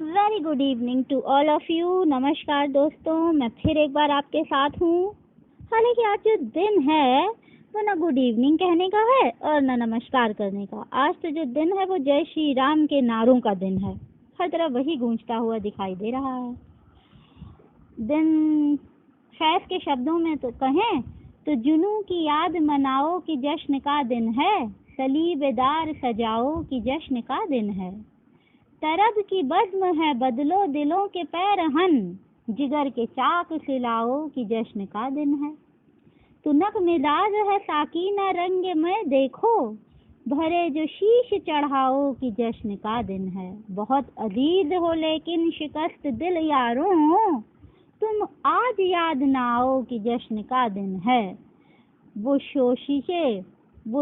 Very good evening to all of you. नमस्कार दोस्तों, मैं फिर एक बार आपके साथ हूँ। हालांकि आज जो दिन है वो ना गुड इवनिंग कहने का है और ना नमस्कार करने का। आज तो जो दिन है वो जय श्री राम के नारों का दिन है। हर तरफ वही गूंजता हुआ दिखाई दे रहा है। दिन फैज के शब्दों में तो कहें तो जुनू की याद मनाओ कि जश्न का दिन है, सलीबेदार सजाओ कि जश्न का दिन है। तरब की बज़्म है बदलो दिलों के पैरहन, जिगर के चाक सिलाओ कि जश्न का दिन है। तुनक मिजाज है साकीना रंग में देखो, भरे जो शीश चढ़ाओ कि जश्न का दिन है। बहुत अजीज हो लेकिन शिकस्त दिल यारों, तुम आज याद ना आओ कि जश्न का दिन है। वो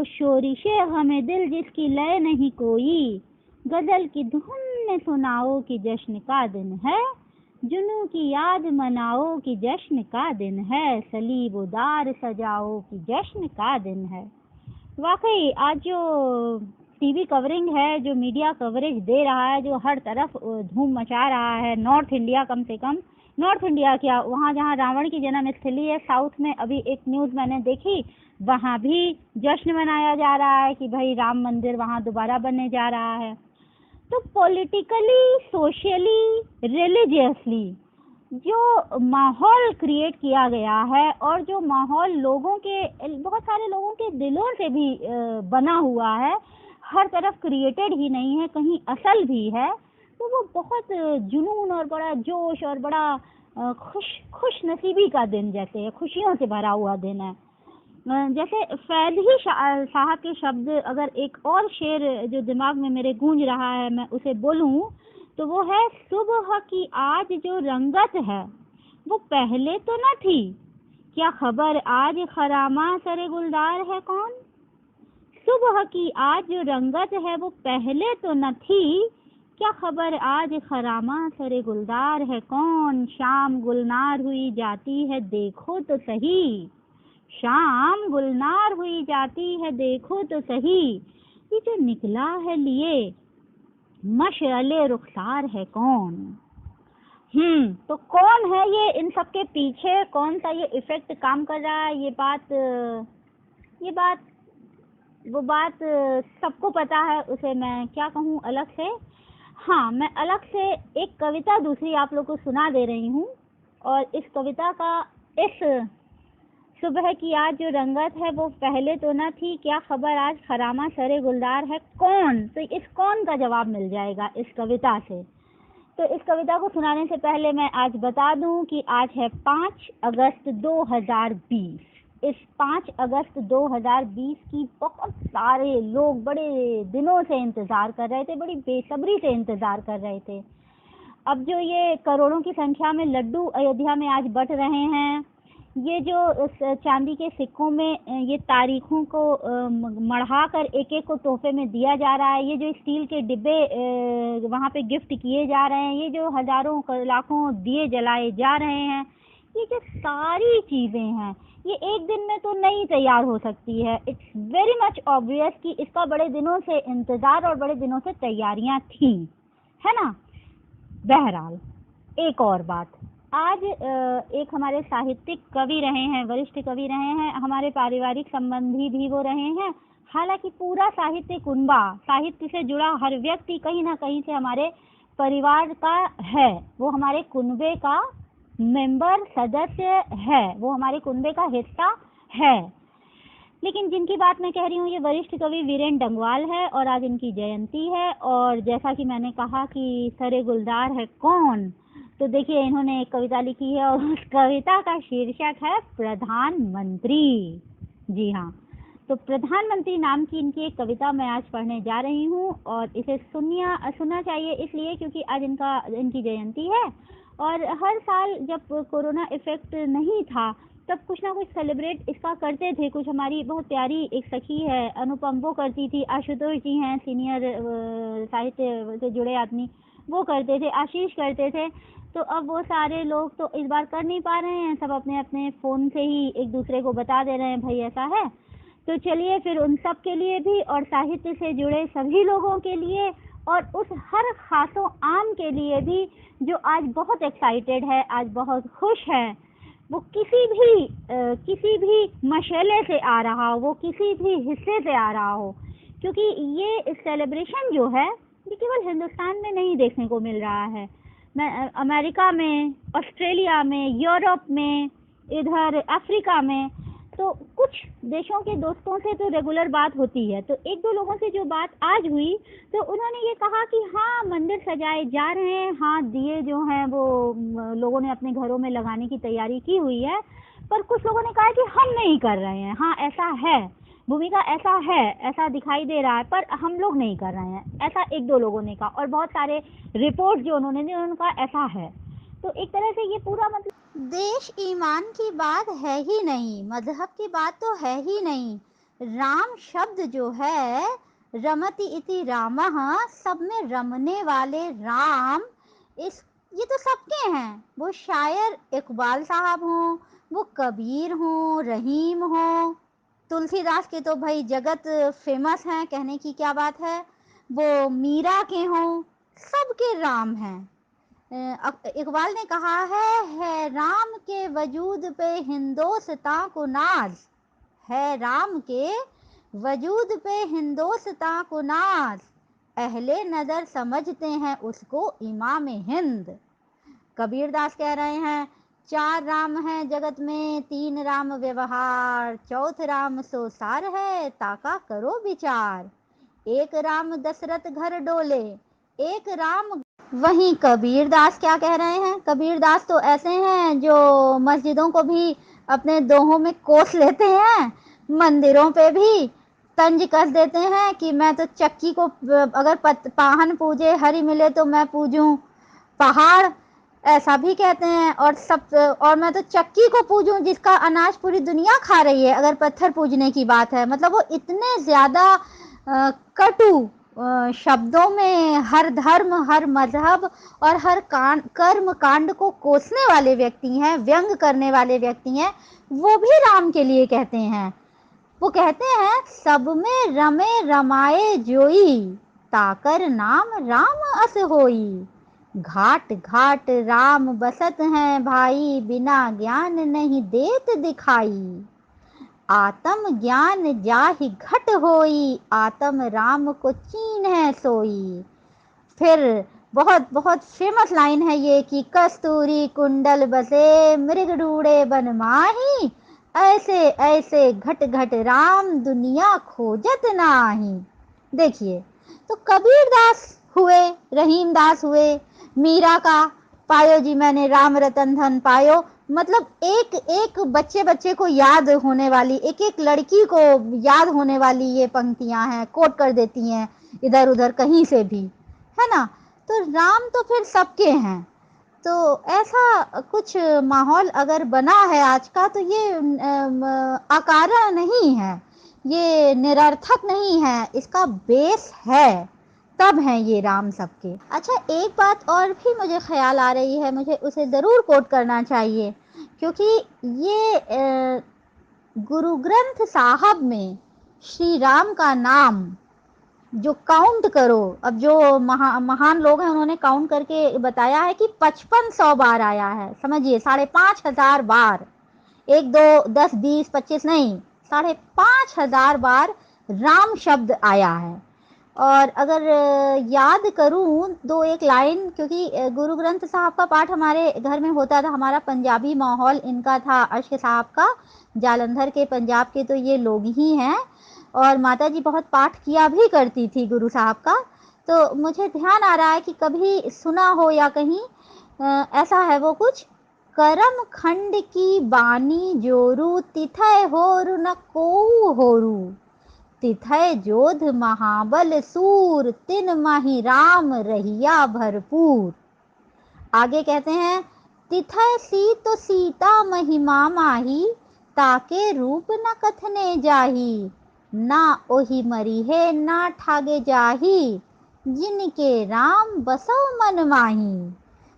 शोरिशे हमें दिल जिसकी लय नहीं कोई, गजल की धुन में सुनाओ कि जश्न का दिन है। जुनू की याद मनाओ कि जश्न का दिन है, सलीब उदार सजाओ कि जश्न का दिन है। वाकई आज जो टीवी कवरिंग है, जो मीडिया कवरेज दे रहा है, जो हर तरफ धूम मचा रहा है, नॉर्थ इंडिया, कम से कम नॉर्थ इंडिया क्या, वहाँ जहाँ रावण की जन्मस्थली है साउथ में, अभी एक न्यूज़ मैंने देखी, वहाँ भी जश्न मनाया जा रहा है कि भाई राम मंदिर वहाँ दोबारा बनने जा रहा है। तो पॉलिटिकली, सोशली, रिलीजियसली जो माहौल क्रिएट किया गया है और जो माहौल लोगों के, बहुत सारे लोगों के दिलों से भी बना हुआ है, हर तरफ क्रिएटेड ही नहीं है, कहीं असल भी है, तो वो बहुत जुनून और बड़ा जोश और बड़ा खुश नसीबी का दिन जैसे है, खुशियों से भरा हुआ दिन है। जैसे फैज ही साहब के शब्द, अगर एक और शेर जो दिमाग में मेरे गूंज रहा है मैं उसे बोलूं तो वो है, सुबह की आज जो रंगत है वो पहले तो न थी, क्या खबर आज खरामा सरे गुलदार है कौन। सुबह की आज जो रंगत है वो पहले तो न थी, क्या खबर आज खरामा सरे गुलदार है कौन। शाम गुलनार हुई जाती है देखो तो सही, शाम गुलनार हुई जाती है देखो तो सही, ये जो निकला है लिए मशअले रुखसार है कौन। तो कौन है ये, इन सब के पीछे कौन सा ये इफेक्ट काम कर रहा है, ये बात वो बात सबको पता है। उसे मैं क्या कहूँ अलग से, हाँ, मैं अलग से एक कविता दूसरी आप लोग को सुना दे रही हूँ, और इस कविता का, इस सुबह की आज जो रंगत है वो पहले तो न थी, क्या खबर आज खरामा सरे गुलदार है कौन। तो इस कौन का जवाब मिल जाएगा इस कविता से। तो इस कविता को सुनाने से पहले मैं आज बता दूं कि आज है 5 अगस्त 2020। इस 5 अगस्त 2020 की बहुत सारे लोग बड़े दिनों से इंतज़ार कर रहे थे, बड़ी बेसब्री से इंतज़ार कर रहे थे। अब जो ये करोड़ों की संख्या में लड्डू अयोध्या में आज बंट रहे हैं, ये जो चांदी के सिक्कों में ये तारीखों को मढ़ा कर एक एक को तोहफे में दिया जा रहा है, ये जो स्टील के डिब्बे वहाँ पे गिफ्ट किए जा रहे हैं, ये जो हजारों लाखों दिए जलाए जा रहे हैं, ये जो सारी चीज़ें हैं ये एक दिन में तो नहीं तैयार हो सकती है। इट्स वेरी मच ऑब्वियस कि इसका बड़े दिनों से इंतज़ार और बड़े दिनों से तैयारियाँ थी, है ना। बहरहाल एक और बात, आज एक हमारे साहित्यिक कवि रहे हैं, वरिष्ठ कवि रहे हैं, हमारे पारिवारिक संबंधी भी वो रहे हैं। हालांकि पूरा साहित्य कुनबा, साहित्य से जुड़ा हर व्यक्ति कहीं ना कहीं से हमारे परिवार का है, वो हमारे कुनबे का मेंबर, सदस्य है, वो हमारे कुनबे का हिस्सा है। लेकिन जिनकी बात मैं कह रही हूँ ये वरिष्ठ कवि वीरेंद्र डंगवाल है, और आज इनकी जयंती है। और जैसा कि मैंने कहा कि सरे गुलदार है कौन, तो देखिए इन्होंने एक कविता लिखी है और उस कविता का शीर्षक है प्रधानमंत्री। जी हाँ, तो प्रधानमंत्री नाम की इनकी एक कविता मैं आज पढ़ने जा रही हूँ, और इसे सुनना चाहिए इसलिए क्योंकि आज इनकी जयंती है। और हर साल जब कोरोना इफेक्ट नहीं था तब कुछ ना कुछ सेलिब्रेट इसका करते थे। कुछ हमारी बहुत प्यारी एक सखी है अनुपम, वो करती थी, आशुतोष जी हैं सीनियर साहित्य से जुड़े आदमी, वो करते थे, आशीष करते थे। तो अब वो सारे लोग तो इस बार कर नहीं पा रहे हैं, सब अपने अपने फ़ोन से ही एक दूसरे को बता दे रहे हैं भाई ऐसा है। तो चलिए फिर उन सब के लिए भी और साहित्य से जुड़े सभी लोगों के लिए और उस हर खासो आम के लिए भी जो आज बहुत एक्साइटेड है, आज बहुत खुश है, वो किसी भी मशले से आ रहा हो, वो किसी भी हिस्से से आ रहा हो, क्योंकि ये सेलिब्रेशन जो है ये केवल हिंदुस्तान में नहीं देखने को मिल रहा है। मैं अमेरिका में, ऑस्ट्रेलिया में, यूरोप में, इधर अफ्रीका में, तो कुछ देशों के दोस्तों से तो रेगुलर बात होती है। तो एक दो लोगों से जो बात आज हुई तो उन्होंने ये कहा कि हाँ, मंदिर सजाए जा रहे हैं, हाँ दिए जो हैं वो लोगों ने अपने घरों में लगाने की तैयारी की हुई है, पर कुछ लोगों ने कहा कि हम नहीं कर रहे हैं। हाँ, ऐसा है, भूमिका ऐसा है, ऐसा दिखाई दे रहा है, पर हम लोग नहीं कर रहे हैं, ऐसा एक दो लोगों ने कहा। और बहुत सारे रिपोर्ट जो उन्होंने दी उन्होंने कहा ऐसा है। तो एक तरह से ये पूरा मतलब देश ईमान की बात है ही नहीं, मजहब की बात तो है ही नहीं। राम शब्द जो है, रमति इति रामः, सब में रमने वाले राम, ये तो सबके हैं। वो शायर इकबाल साहब हों, वो कबीर हों, रहीम हों, तुलसीदास के तो भाई जगत फेमस हैं, कहने की क्या बात है, वो मीरा के हों, सबके राम हैं। इकबाल ने कहा है राम के वजूद पे हिंदोस्तां को नाज, है राम के वजूद पे हिंदोस्तां को नाज, अहले नजर समझते हैं उसको इमाम हिंद। कबीरदास कह रहे हैं, चार राम हैं जगत में, तीन राम व्यवहार, चौथ राम सो सार है, ताका करो विचार। एक राम दशरथ घर डोले, एक राम। वहीं कबीरदास क्या कह रहे हैं? कबीरदास तो ऐसे हैं जो मस्जिदों को भी अपने दोहों में कोस लेते हैं, मंदिरों पे भी तंज कस देते हैं कि मैं तो चक्की को अगर पाहन पूजे हरि मिले तो मैं पूजूं पहाड़, ऐसा भी कहते हैं। और मैं तो चक्की को पूजूं जिसका अनाज पूरी दुनिया खा रही है, अगर पत्थर पूजने की बात है। मतलब वो इतने ज़्यादा कटु शब्दों में हर धर्म, हर मजहब और हर कर्म कांड को कोसने वाले व्यक्ति हैं, व्यंग करने वाले व्यक्ति हैं। वो भी राम के लिए कहते हैं, वो कहते हैं सब में रमे रमाए जोई, ताकर नाम राम अस होई। घाट घाट राम बसत हैं भाई, बिना ज्ञान नहीं देत दिखाई। आत्म ज्ञान जाहि घट होई, आत्म राम को चीन है सोई। फिर बहुत बहुत फेमस लाइन है ये कि कस्तूरी कुंडल बसे, मृग ढूंढे बन माही, ऐसे ऐसे घट घट राम दुनिया खोजत नाही। देखिए, तो कबीरदास हुए, रहीमदास हुए, मीरा का पायो जी मैंने राम रतन धन पायो, मतलब एक एक बच्चे को याद होने वाली, एक एक लड़की को याद होने वाली ये पंक्तियां हैं, कोट कर देती हैं इधर उधर कहीं से भी, है ना। तो राम तो फिर सबके हैं। तो ऐसा कुछ माहौल अगर बना है आज का, तो ये अकारण नहीं है, ये निरर्थक नहीं है, इसका बेस है, तब हैं ये राम सबके। अच्छा, एक बात और भी मुझे ख्याल आ रही है, मुझे उसे ज़रूर कोट करना चाहिए, क्योंकि ये गुरु ग्रंथ साहब में श्री राम का नाम जो काउंट करो, अब जो महान लोग हैं उन्होंने काउंट करके बताया है कि 5500 बार आया है। समझिए, 5500 बार, 1 2 10 20 25 नहीं, 5500 बार राम शब्द आया है। और अगर याद करूं दो एक लाइन, क्योंकि गुरु ग्रंथ साहब का पाठ हमारे घर में होता था, हमारा पंजाबी माहौल इनका था, अशक साहब का, जालंधर के, पंजाब के तो ये लोग ही हैं। और माता जी बहुत पाठ किया भी करती थी गुरु साहब का। तो मुझे ध्यान आ रहा है कि कभी सुना हो या कहीं ऐसा है वो कुछ, करम खंड की बानी जोरू, तिथय होरु न कोऊ होरू, तिथय जोध महाबल सूर, तिन माही राम रहिया भरपूर। आगे कहते हैं, तिथय सी तो सीता महिमा माही, ताके रूप न कथने जाही, ना ओही मरी है ना ठागे जाही, जिनके राम बसो मन माही।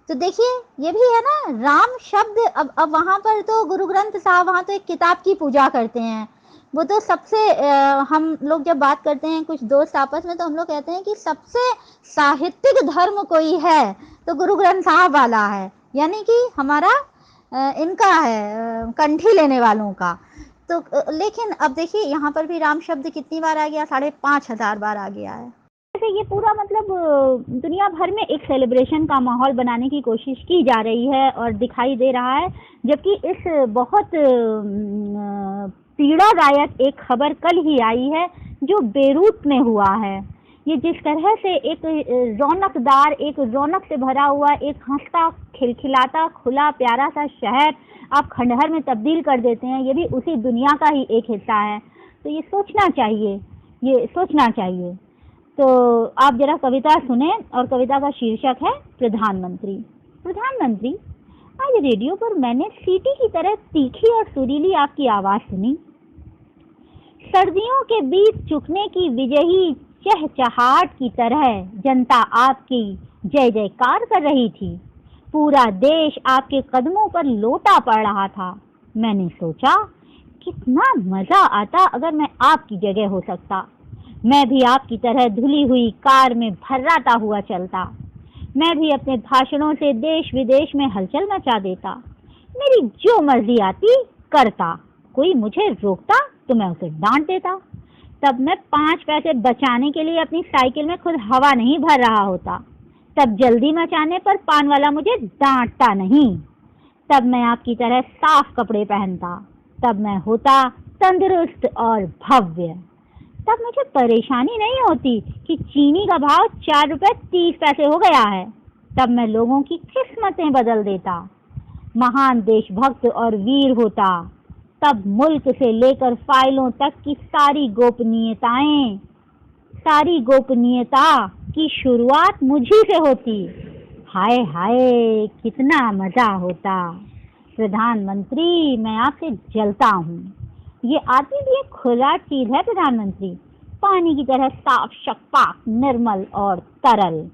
तो देखिए, ये भी है ना राम शब्द। अब वहां पर तो गुरु ग्रंथ साहब वहां तो एक किताब की पूजा करते हैं, वो तो सबसे हम लोग जब बात करते हैं कुछ दोस्त आपस में, तो हम लोग कहते हैं कि सबसे साहित्यिक धर्म कोई है तो गुरु ग्रंथ साहब वाला है, यानी कि हमारा इनका है, कंठी लेने वालों का। तो लेकिन अब देखिए यहाँ पर भी राम शब्द कितनी बार आ गया, 5,500 बार आ गया है। ऐसे ये पूरा मतलब दुनिया भर में एक सेलिब्रेशन का माहौल बनाने की कोशिश की जा रही है और दिखाई दे रहा है, जबकि इस बहुत पीड़ादायक एक खबर कल ही आई है जो बेरूत में हुआ है। ये जिस तरह से एक रौनकदार, एक रौनक से भरा हुआ, एक हंसता खिलखिलाता खुला प्यारा सा शहर आप खंडहर में तब्दील कर देते हैं, ये भी उसी दुनिया का ही एक हिस्सा है। तो ये सोचना चाहिए, ये सोचना चाहिए। तो आप जरा कविता सुने, और कविता का शीर्षक है प्रधानमंत्री। प्रधानमंत्री, आज रेडियो पर मैंने सीटी की तरह तीखी और सुरीली आपकी आवाज सुनी। सर्दियों के बीच चुकने की विजयी चहचहाट की तरह जनता आपकी जय जयकार कर रही थी। पूरा देश आपके कदमों पर लोटा पड़ रहा था। मैंने सोचा कितना मजा आता अगर मैं आपकी जगह हो सकता। मैं भी आपकी तरह धुली हुई कार में भर्राता हुआ चलता। मैं भी अपने भाषणों से देश विदेश में हलचल मचा देता। मेरी जो मर्जी आती करता, कोई मुझे रोकता तो मैं उसे डांट देता। तब मैं 5 पैसे बचाने के लिए अपनी साइकिल में खुद हवा नहीं भर रहा होता। तब जल्दी मचाने पर पान वाला मुझे डांटता नहीं। तब मैं आपकी तरह साफ कपड़े पहनता। तब मैं होता तंदुरुस्त और भव्य। तब मुझे परेशानी नहीं होती कि चीनी का भाव 4 रुपए 30 पैसे हो गया है। तब मैं लोगों की किस्मतें बदल देता, महान देशभक्त और वीर होता। तब मुल्क से लेकर फाइलों तक की सारी गोपनीयता की शुरुआत मुझी से होती। हाय हाय कितना मजा होता। प्रधानमंत्री, मैं आपसे जलता हूँ। ये आदमी भी एक खुला चीज है प्रधानमंत्री, पानी की तरह साफ, शफाफ, निर्मल और तरल।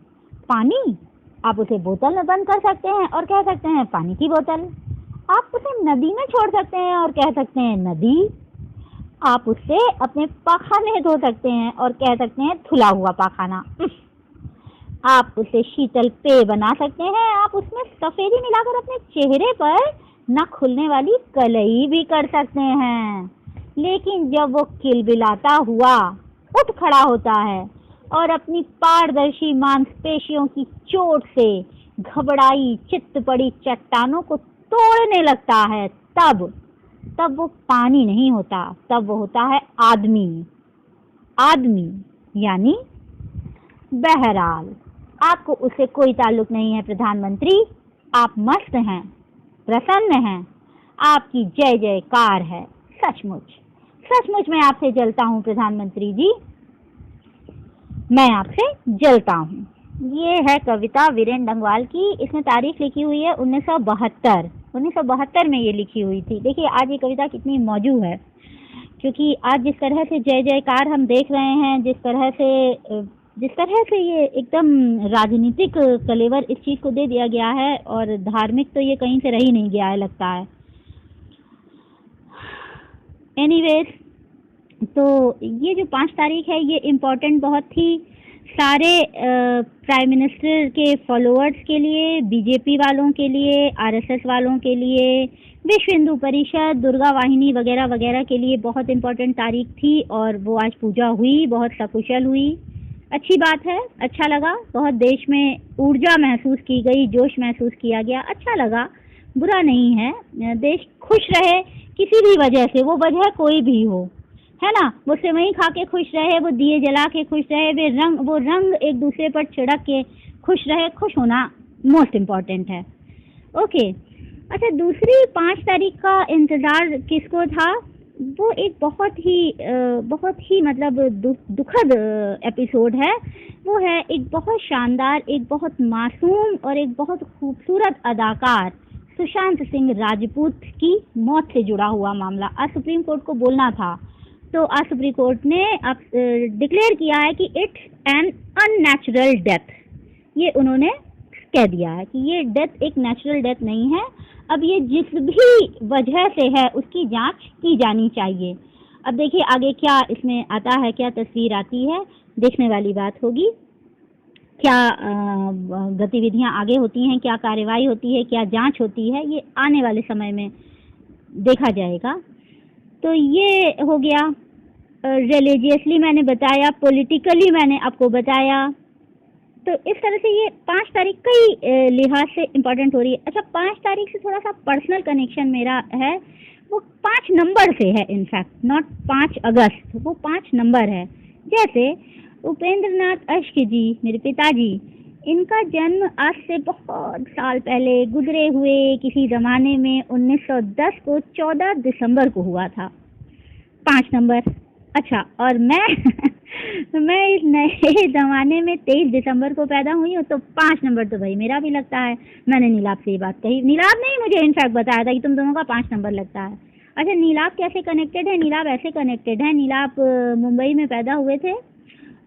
पानी, आप उसे बोतल में बंद कर सकते हैं और कह सकते हैं पानी की बोतल। आप उसे नदी में छोड़ सकते हैं और कह सकते हैं नदी। आप उससे अपने पाखाने धो सकते हैं और कह सकते हैं धुला हुआ पाखाना। आप उसे शीतल पेय बना सकते हैं। आप उसमें सफेदी मिलाकर अपने चेहरे पर न खुलने वाली कलई भी कर सकते हैं। लेकिन जब वो किलबिलाता हुआ उठ खड़ा होता है और अपनी पारदर्शी मांसपेशियों की चोट से घबराई चित्त पड़ी चट्टानों को तोड़ने लगता है, तब वो पानी नहीं होता, तब वो होता है आदमी। आदमी यानी बहरहाल आपको उससे कोई ताल्लुक नहीं है प्रधानमंत्री। आप मस्त हैं, प्रसन्न हैं, आपकी जय जयकार है। सचमुच मैं आपसे जलता हूँ प्रधानमंत्री जी, मैं आपसे जलता हूँ। ये है कविता वीरेंद्र डंगवाल की। इसमें तारीख लिखी हुई है 1972 में ये लिखी हुई थी। देखिए आज ये कविता कितनी मौजूद है, क्योंकि आज जिस तरह से जय जयकार हम देख रहे हैं, जिस तरह से ये एकदम राजनीतिक कलेवर इस चीज को दे दिया गया है, और धार्मिक तो ये कहीं से रह ही नहीं गया है लगता है। एनीवेज, तो ये जो 5 तारीख है ये इम्पोर्टेंट बहुत थी सारे प्राइम मिनिस्टर के फॉलोअर्स के लिए, बीजेपी वालों के लिए, आरएसएस वालों के लिए, विश्व हिंदू परिषद, दुर्गा वाहिनी वगैरह वगैरह के लिए बहुत इम्पोर्टेंट तारीख थी। और वो आज पूजा हुई, बहुत सकुशल हुई। अच्छी बात है, अच्छा लगा। बहुत देश में ऊर्जा महसूस की गई, जोश महसूस किया गया, अच्छा लगा, बुरा नहीं है। देश खुश रहे किसी भी वजह से, वो वजह कोई भी हो, है ना। वो सेवई खा के खुश रहे, वो दिए जला के खुश रहे, वो रंग एक दूसरे पर छिड़क के खुश रहे। खुश होना मोस्ट इम्पॉर्टेंट है। ओके, अच्छा, दूसरी 5 तारीख का इंतज़ार किसको था? वो एक बहुत ही मतलब दुखद एपिसोड है। वो है एक बहुत शानदार, एक बहुत मासूम और एक बहुत खूबसूरत अदाकार सुशांत सिंह राजपूत की मौत से जुड़ा हुआ मामला। आज सुप्रीम कोर्ट को बोलना था, तो आज सुप्रीम कोर्ट ने अब डिक्लेयर किया है कि इट्स एन अननेचुरल डेथ। ये उन्होंने कह दिया है कि ये डेथ एक नेचुरल डेथ नहीं है। अब ये जिस भी वजह से है उसकी जांच की जानी चाहिए। अब देखिए आगे क्या इसमें आता है, क्या तस्वीर आती है, देखने वाली बात होगी। क्या गतिविधियां आगे होती हैं, क्या कार्रवाई होती है, क्या जांच होती है, ये आने वाले समय में देखा जाएगा। तो ये हो गया रिलीजियसली मैंने बताया, पॉलिटिकली मैंने आपको बताया। तो इस तरह से ये 5 तारीख कई लिहाज से इम्पोर्टेंट हो रही है। अच्छा, 5 तारीख से थोड़ा सा पर्सनल कनेक्शन मेरा है, वो 5 नंबर से है, इनफैक्ट नॉट 5 अगस्त, वो 5 नंबर है। जैसे उपेंद्र नाथ अश्क जी, मेरे पिताजी, इनका जन्म आज से बहुत साल पहले गुजरे हुए किसी ज़माने में 1910 को 14 दिसंबर को हुआ था, 5 नंबर। अच्छा, और मैं इस नए ज़माने में 23 दिसंबर को पैदा हुई हूँ, तो 5 नंबर तो भाई मेरा भी लगता है। मैंने नीलाभ से ये बात कही, नीलाभ ने ही मुझे इनफैक्ट बताया था कि तुम दोनों का 5 नंबर लगता है। अच्छा, नीलाभ कैसे कनेक्टेड है? नीलाभ ऐसे कनेक्टेड है, नीलाभ मुंबई में पैदा हुए थे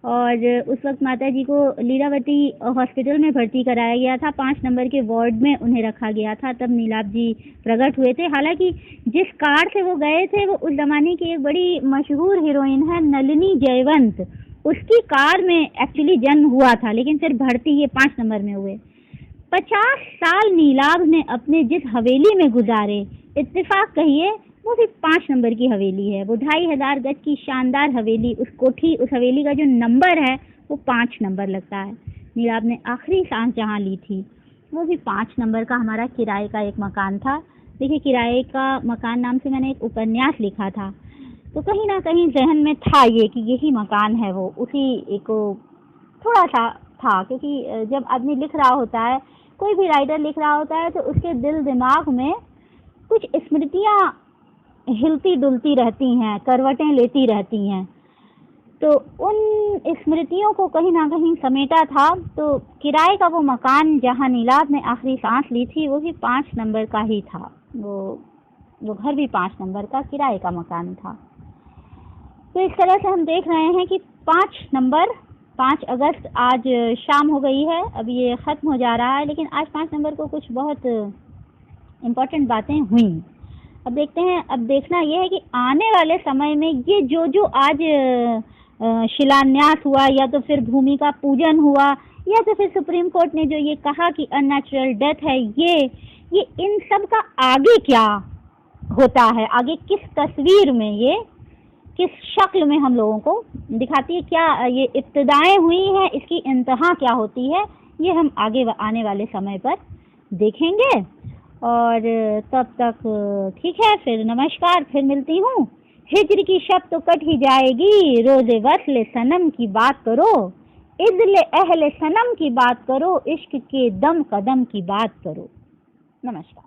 और उस वक्त माता जी को लीलावती हॉस्पिटल में भर्ती कराया गया था, 5 नंबर के वार्ड में उन्हें रखा गया था, तब नीलाभ जी प्रकट हुए थे। हालांकि जिस कार से वो गए थे वो उस जमाने की एक बड़ी मशहूर हीरोइन है नलिनी जयवंत, उसकी कार में एक्चुअली जन्म हुआ था, लेकिन फिर भर्ती ये 5 नंबर में हुए। 50 साल नीलाभ ने अपने जिस हवेली में गुजारे, इत्तेफाक कहिए वो भी 5 नंबर की हवेली है। वो 2500 गज की शानदार हवेली, उस कोठी, उस हवेली का जो नंबर है वो 5 नंबर लगता है। नीलाभ ने आखिरी सांस जहाँ ली थी वो भी 5 नंबर का हमारा किराए का एक मकान था। देखिए, किराए का मकान नाम से मैंने एक उपन्यास लिखा था, तो कहीं ना कहीं जहन में था ये कि यही मकान है, वो उसी एक थोड़ा सा था। क्योंकि जब आदमी लिख रहा होता है, कोई भी राइटर लिख रहा होता है, तो उसके दिल दिमाग में कुछ स्मृतियाँ हिलती डुलती रहती हैं, करवटें लेती रहती हैं, तो उन स्मृतियों को कहीं ना कहीं समेटा था। तो किराए का वो मकान जहाँ नीलाभ ने आखिरी सांस ली थी वो भी 5 नंबर का ही था, वो घर भी 5 नंबर का किराए का मकान था। तो इस तरह से हम देख रहे हैं कि 5 नंबर, 5 अगस्त आज शाम हो गई है, अब ये ख़त्म हो जा रहा है, लेकिन आज 5 नंबर को कुछ बहुत इम्पोर्टेंट बातें हुई। अब देखते हैं, अब देखना यह है कि आने वाले समय में ये जो आज शिलान्यास हुआ, या तो फिर भूमि का पूजन हुआ, या तो फिर सुप्रीम कोर्ट ने जो ये कहा कि अननेचुरल डेथ है, ये इन सब का आगे क्या होता है, आगे किस तस्वीर में, ये किस शक्ल में हम लोगों को दिखाती है, क्या ये इब्तिदाएं हुई हैं, इसकी इंतहा क्या होती है, ये हम आगे आने वाले समय पर देखेंगे। और तब तक ठीक है, फिर नमस्कार, फिर मिलती हूँ। हिज्र की शब तो कट ही जाएगी, रोज़े वस्ल सनम की बात करो, इज़्ल अहले सनम की बात करो, इश्क के दम कदम की बात करो। नमस्कार।